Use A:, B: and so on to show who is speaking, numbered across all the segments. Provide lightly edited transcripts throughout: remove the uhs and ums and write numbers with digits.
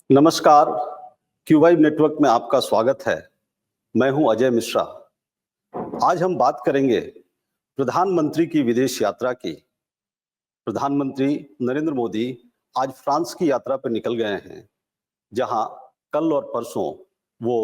A: नमस्कार, क्यूवाइब नेटवर्क में आपका स्वागत है। मैं हूं अजय मिश्रा। आज हम बात करेंगे प्रधानमंत्री की विदेश यात्रा की। प्रधानमंत्री नरेंद्र मोदी आज फ्रांस की यात्रा पर निकल गए हैं, जहां कल और परसों वो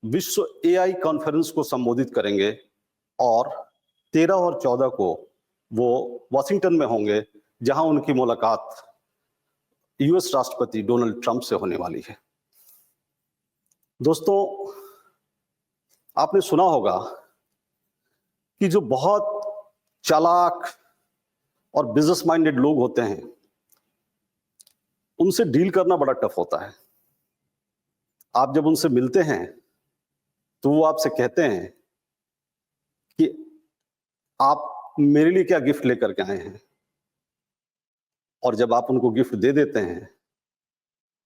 A: विश्व एआई कॉन्फ्रेंस को संबोधित करेंगे और 13 और 14 को वो वॉशिंगटन में होंगे, जहां उनकी मुलाकात यूएस राष्ट्रपति डोनाल्ड ट्रंप से होने वाली है। दोस्तों, आपने सुना होगा कि जो बहुत चालाक और बिजनेस माइंडेड लोग होते हैं, उनसे डील करना बड़ा टफ होता है। आप जब उनसे मिलते हैं तो वो आपसे कहते हैं कि आप मेरे लिए क्या गिफ्ट लेकर के आए हैं, और जब आप उनको गिफ्ट दे देते हैं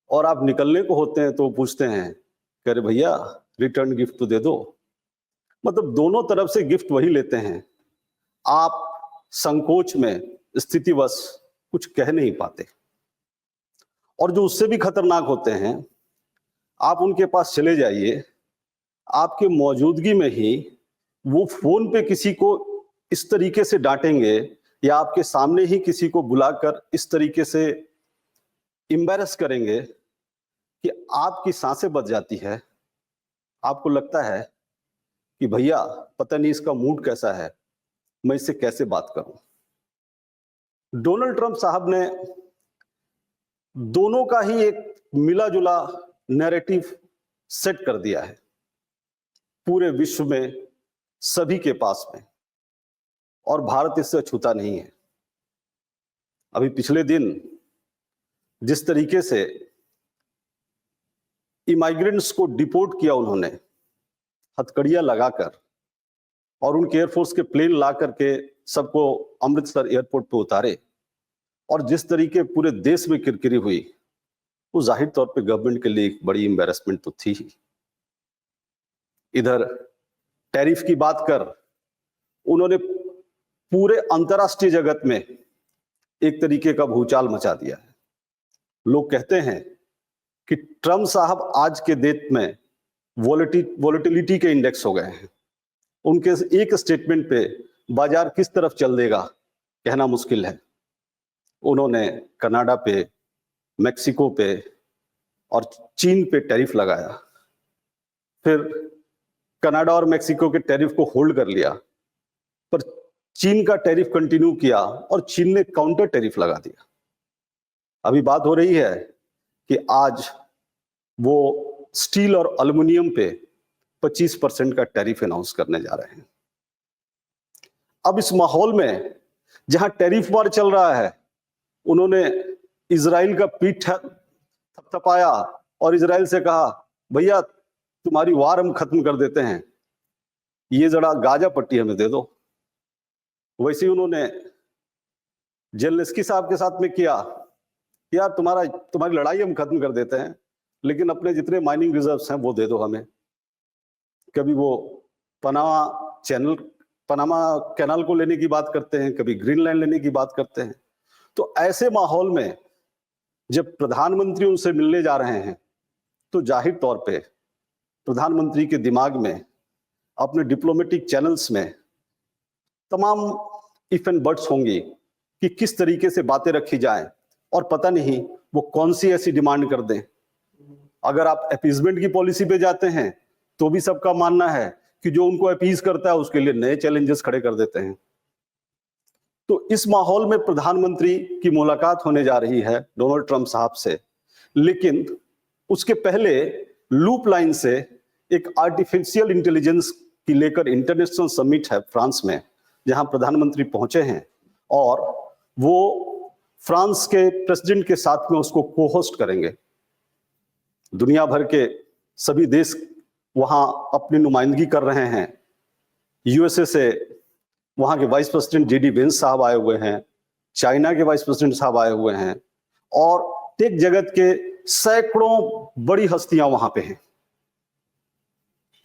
A: और आप निकलने को होते हैं तो वो पूछते हैं कि अरे भैया, रिटर्न गिफ्ट तो दे दो। मतलब दोनों तरफ से गिफ्ट वही लेते हैं। आप संकोच में स्थितिवश कुछ कह नहीं पाते। और जो उससे भी खतरनाक होते हैं, आप उनके पास चले जाइए, आपके मौजूदगी में ही वो फोन पे किसी को इस तरीके से डांटेंगे या आपके सामने ही किसी को बुलाकर इस तरीके से एम्बैरस करेंगे कि आपकी सांसें बच जाती है। आपको लगता है कि भैया, पता नहीं इसका मूड कैसा है, मैं इससे कैसे बात करूं। डोनाल्ड ट्रंप साहब ने दोनों का ही एक मिला जुला नैरेटिव सेट कर दिया है पूरे विश्व में, सभी के पास में, और भारत इससे अछूता नहीं है। अभी पिछले दिन जिस तरीके से इमाइग्रेंट्स को डिपोर्ट किया उन्होंने, हथकड़ियां लगाकर, और उनके एयरफोर्स के प्लेन ला करके सबको अमृतसर एयरपोर्ट पे उतारे, और जिस तरीके पूरे देश में किरकिरी हुई, वो जाहिर तौर पे गवर्नमेंट के लिए एक बड़ी एम्बैरेसमेंट तो थी ही। इधर टैरिफ की बात कर उन्होंने पूरे अंतरराष्ट्रीय जगत में एक तरीके का भूचाल मचा दिया है। लोग कहते हैं कि ट्रंप साहब आज के डेट में वोलेटिलिटी के इंडेक्स हो गए हैं। उनके एक स्टेटमेंट पे बाजार किस तरफ चल देगा कहना मुश्किल है। उन्होंने कनाडा पे, मेक्सिको पे और चीन पे टैरिफ लगाया, फिर कनाडा और मेक्सिको के टैरिफ को होल्ड कर लिया, पर चीन का टैरिफ कंटिन्यू किया और चीन ने काउंटर टैरिफ लगा दिया। अभी बात हो रही है कि आज वो स्टील और एल्युमिनियम पे 25% का टैरिफ अनाउंस करने जा रहे हैं। अब इस माहौल में जहां टैरिफ वार चल रहा है, उन्होंने इजराइल का पीठ थपथपाया और इजराइल से कहा, भैया तुम्हारी वार हम खत्म कर देते हैं, ये जरा गाजा पट्टी हमें दे दो। वैसे ही उन्होंने जेलेंस्की साहब के साथ में किया, यार तुम्हारी लड़ाई हम खत्म कर देते हैं, लेकिन अपने जितने माइनिंग रिजर्व्स हैं वो दे दो हमें। कभी वो पनामा कैनाल को लेने की बात करते हैं, कभी ग्रीनलैंड लेने की बात करते हैं। तो ऐसे माहौल में जब प्रधानमंत्री उनसे मिलने जा रहे हैं, तो जाहिर तौर पे प्रधानमंत्री के दिमाग में, अपने डिप्लोमेटिक चैनल्स में तमाम इफ एंड बट्स होंगी कि किस तरीके से बातें रखी जाएं, और पता नहीं वो कौन सी ऐसी डिमांड कर दें। अगर आप अपीजमेंट की पॉलिसी पे जाते हैं तो भी सबका मानना है कि जो उनको अपीज करता है उसके लिए नए चैलेंजेस खड़े कर देते हैं। तो इस माहौल में प्रधानमंत्री की मुलाकात होने जा रही है डोनाल्ड ट्रंप साहब से, लेकिन उसके पहले लूप लाइन से एक आर्टिफिशियल इंटेलिजेंस की लेकर इंटरनेशनल समिट है फ्रांस में, जहां प्रधानमंत्री पहुंचे हैं, और वो फ्रांस के प्रेसिडेंट के साथ में उसको को होस्ट करेंगे। दुनिया भर के सभी देश वहां अपनी नुमाइंदगी कर रहे हैं। यूएसए से वहां के वाइस प्रेसिडेंट जेडी वेंस साहब आए हुए हैं, चाइना के वाइस प्रेसिडेंट साहब आए हुए हैं, और टेक जगत के सैकड़ों बड़ी हस्तियां वहां पे हैं।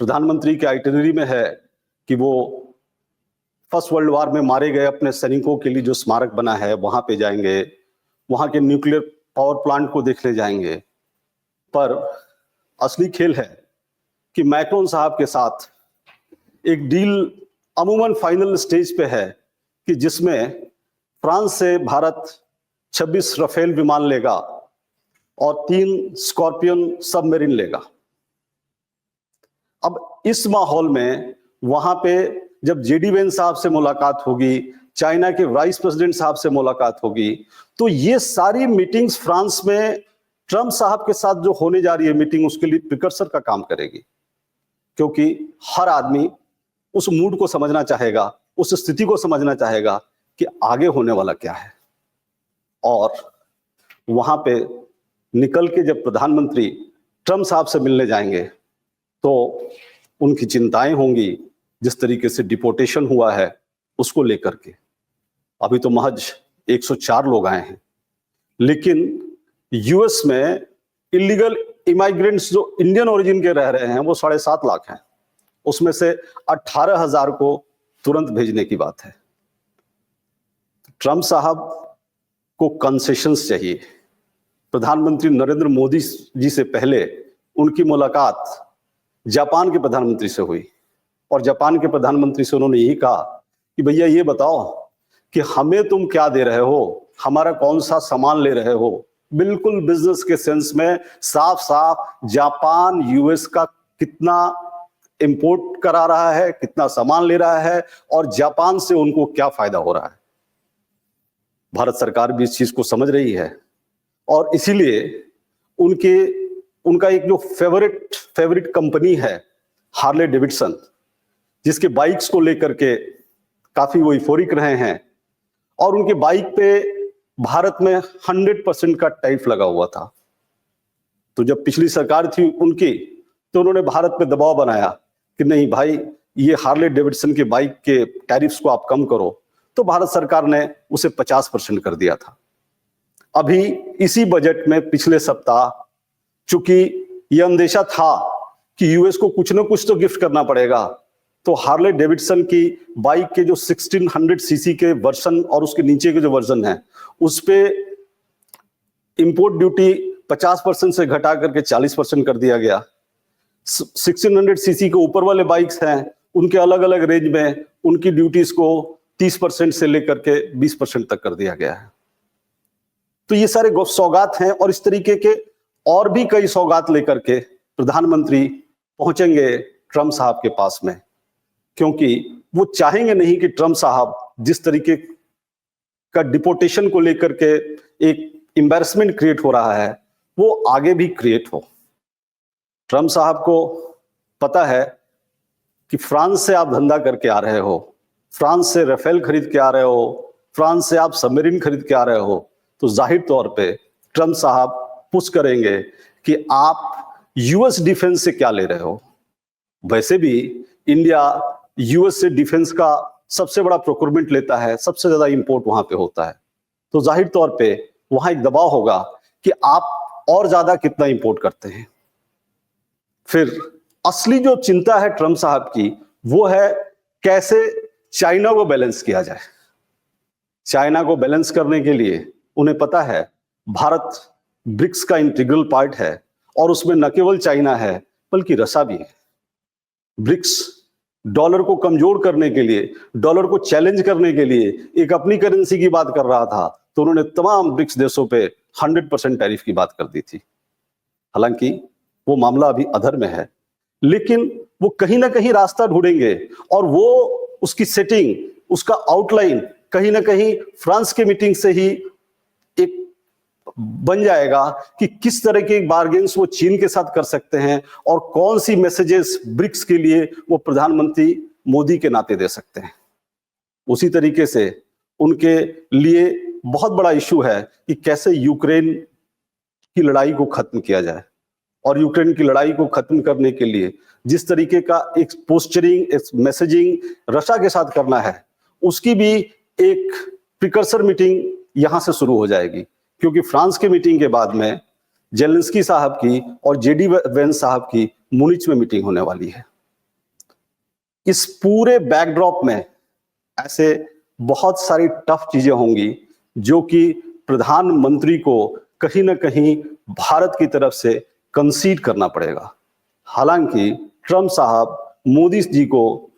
A: प्रधानमंत्री के आइटिनरी में है कि वो फर्स्ट वर्ल्ड वॉर में मारे गए अपने सैनिकों के लिए जो स्मारक बना है वहां पे जाएंगे, वहां के न्यूक्लियर पावर प्लांट को देखने जाएंगे, पर असली खेल है कि मैक्रोन साहब के साथ एक डील अमूमन फाइनल स्टेज पे है कि जिसमें फ्रांस से भारत 26 राफेल विमान लेगा और 3 स्कॉर्पियन सबमरीन लेगा। अब इस माहौल में वहां पे जब जेडी वेंस साहब से मुलाकात होगी, चाइना के वाइस प्रेसिडेंट साहब से मुलाकात होगी, तो ये सारी मीटिंग्स फ्रांस में ट्रंप साहब के साथ जो होने जा रही है मीटिंग, उसके लिए प्रिकर्सर का काम करेगी, क्योंकि हर आदमी उस मूड को समझना चाहेगा, उस स्थिति को समझना चाहेगा कि आगे होने वाला क्या है। और वहां पे निकल के जब प्रधानमंत्री ट्रंप साहब से मिलने जाएंगे तो उनकी चिंताएं होंगी, जिस तरीके से डिपोर्टेशन हुआ है उसको लेकर के। अभी तो महज 104 लोग आए हैं, लेकिन यूएस में इलीगल इमाइग्रेंट्स जो इंडियन ओरिजिन के रह रहे हैं वो 7.5 लाख हैं, उसमें से 18,000 को तुरंत भेजने की बात है। ट्रंप साहब को कंसेशंस चाहिए। प्रधानमंत्री नरेंद्र मोदी जी से पहले उनकी मुलाकात जापान के प्रधानमंत्री से हुई और जापान के प्रधानमंत्री से उन्होंने यही कहा कि भैया ये बताओ कि हमें तुम क्या दे रहे हो, हमारा कौन सा सामान ले रहे हो। बिल्कुल बिजनेस के सेंस में साफ साफ जापान यूएस का कितना इंपोर्ट करा रहा है, कितना सामान ले रहा है और जापान से उनको क्या फायदा हो रहा है। भारत सरकार भी इस चीज को समझ रही है और इसीलिए उनका एक जो फेवरेट कंपनी है हार्ले डेविडसन, जिसके बाइक्स को लेकर के काफी वो यूफोरिक रहे हैं, और उनके बाइक पे भारत में 100% का टैरिफ लगा हुआ था। तो जब पिछली सरकार थी उनकी, तो उन्होंने भारत पे दबाव बनाया कि नहीं भाई, ये हार्ले डेविडसन के बाइक के टैरिफ्स को आप कम करो, तो भारत सरकार ने उसे 50% कर दिया था। अभी इसी बजट में पिछले सप्ताह, चूंकि यह अंदेशा था कि यूएस को कुछ ना कुछ तो गिफ्ट करना पड़ेगा, तो हार्ले डेविडसन की बाइक के जो 1600 सीसी के वर्जन और उसके नीचे के जो वर्जन है, उस पे इंपोर्ट ड्यूटी 50% से घटा करके 40% कर दिया गया। 1600 सीसी के ऊपर वाले बाइक्स हैं, उनके अलग अलग रेंज में उनकी ड्यूटीज को 30% से लेकर के 20% तक कर दिया गया है। तो ये सारे सौगात हैं और इस तरीके के और भी कई सौगात लेकर के प्रधानमंत्री पहुंचेंगे ट्रंप साहब के पास में, क्योंकि वो चाहेंगे नहीं कि ट्रंप साहब जिस तरीके का डिपोर्टेशन को लेकर के एक एम्बैरेसमेंट क्रिएट हो रहा है वो आगे भी क्रिएट हो। ट्रंप साहब को पता है कि फ्रांस से आप धंधा करके आ रहे हो, फ्रांस से राफेल खरीद के आ रहे हो, फ्रांस से आप सबमरीन खरीद के आ रहे हो, तो जाहिर तौर पे ट्रंप साहब पुश करेंगे कि आप यूएस डिफेंस से क्या ले रहे हो। वैसे भी इंडिया यूएस से डिफेंस का सबसे बड़ा प्रोक्योरमेंट लेता है, सबसे ज्यादा इंपोर्ट वहां पे होता है, तो जाहिर तौर पे वहां एक दबाव होगा कि आप और ज्यादा कितना इंपोर्ट करते हैं। फिर असली जो चिंता है ट्रंप साहब की, वो है कैसे चाइना को बैलेंस किया जाए। चाइना को बैलेंस करने के लिए उन्हें पता है भारत ब्रिक्स का इंटीग्रल पार्ट है और उसमें न केवल चाइना है बल्कि रशिया भी है। ब्रिक्स डॉलर को कमजोर करने के लिए, डॉलर को चैलेंज करने के लिए एक अपनी करेंसी की बात कर रहा था, तो उन्होंने तमाम ब्रिक्स देशों पे 100% टैरिफ की बात कर दी थी। हालांकि वो मामला अभी अधर में है, लेकिन वो कहीं ना कहीं रास्ता ढूंढेंगे और वो उसकी सेटिंग, उसका आउटलाइन कहीं ना कहीं फ्रांस के मीटिंग से ही एक बन जाएगा कि किस तरह के बार्गेन्स वो चीन के साथ कर सकते हैं और कौन सी मैसेजेस ब्रिक्स के लिए वो प्रधानमंत्री मोदी के नाते दे सकते हैं। उसी तरीके से उनके लिए बहुत बड़ा इशू है कि कैसे यूक्रेन की लड़ाई को खत्म किया जाए, और यूक्रेन की लड़ाई को खत्म करने के लिए जिस तरीके का एक पोस्चरिंग, एक मैसेजिंग रशिया के साथ करना है, उसकी भी एक प्रिकर्सर मीटिंग यहां से शुरू हो जाएगी, क्योंकि फ्रांस के मीटिंग के बाद में जेलेंस्की साहब की और जेडी वेंस साहब की मुनिच में मीटिंग होने वाली है। इस पूरे बैकड्रॉप में ऐसे बहुत सारी टफ चीजें होंगी जो कि प्रधानमंत्री को कहीं ना कहीं भारत की तरफ से कंसीड करना पड़ेगा। हालांकि ट्रम्प साहब मोदी जी को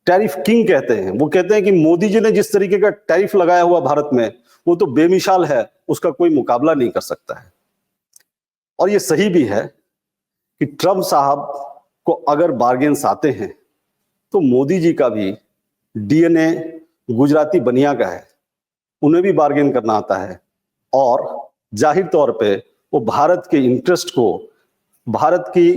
A: टैरिफ किंग कहते हैं। वो कहते हैं कि मोदी जी ने जिस तरीके का टैरिफ लगाया हुआ भारत में, वो तो बेमिसाल है, उसका कोई मुकाबला नहीं कर सकता है। और ये सही भी है कि ट्रम्प साहब को अगर बार्गेन्स आते हैं तो मोदी जी का भी डीएनए गुजराती बनिया का है, उन्हें भी बार्गेन करना आता है। और जाहिर तौर पे वो भारत के इंटरेस्ट को, भारत की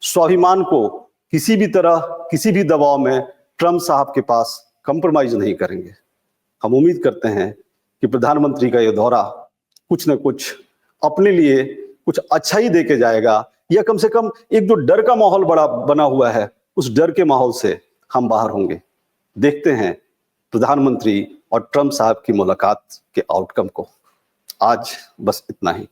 A: स्वाभिमान को किसी भी तरह, किसी भी दबाव में ट्रम्प साहब के पास कंप्रोमाइज नहीं करेंगे। हम उम्मीद करते हैं कि प्रधानमंत्री का यह दौरा कुछ न कुछ अपने लिए कुछ अच्छा ही देके जाएगा, या कम से कम एक जो डर का माहौल बड़ा बना हुआ है, उस डर के माहौल से हम बाहर होंगे। देखते हैं प्रधानमंत्री और ट्रम्प साहब की मुलाकात के आउटकम को। आज बस इतना ही।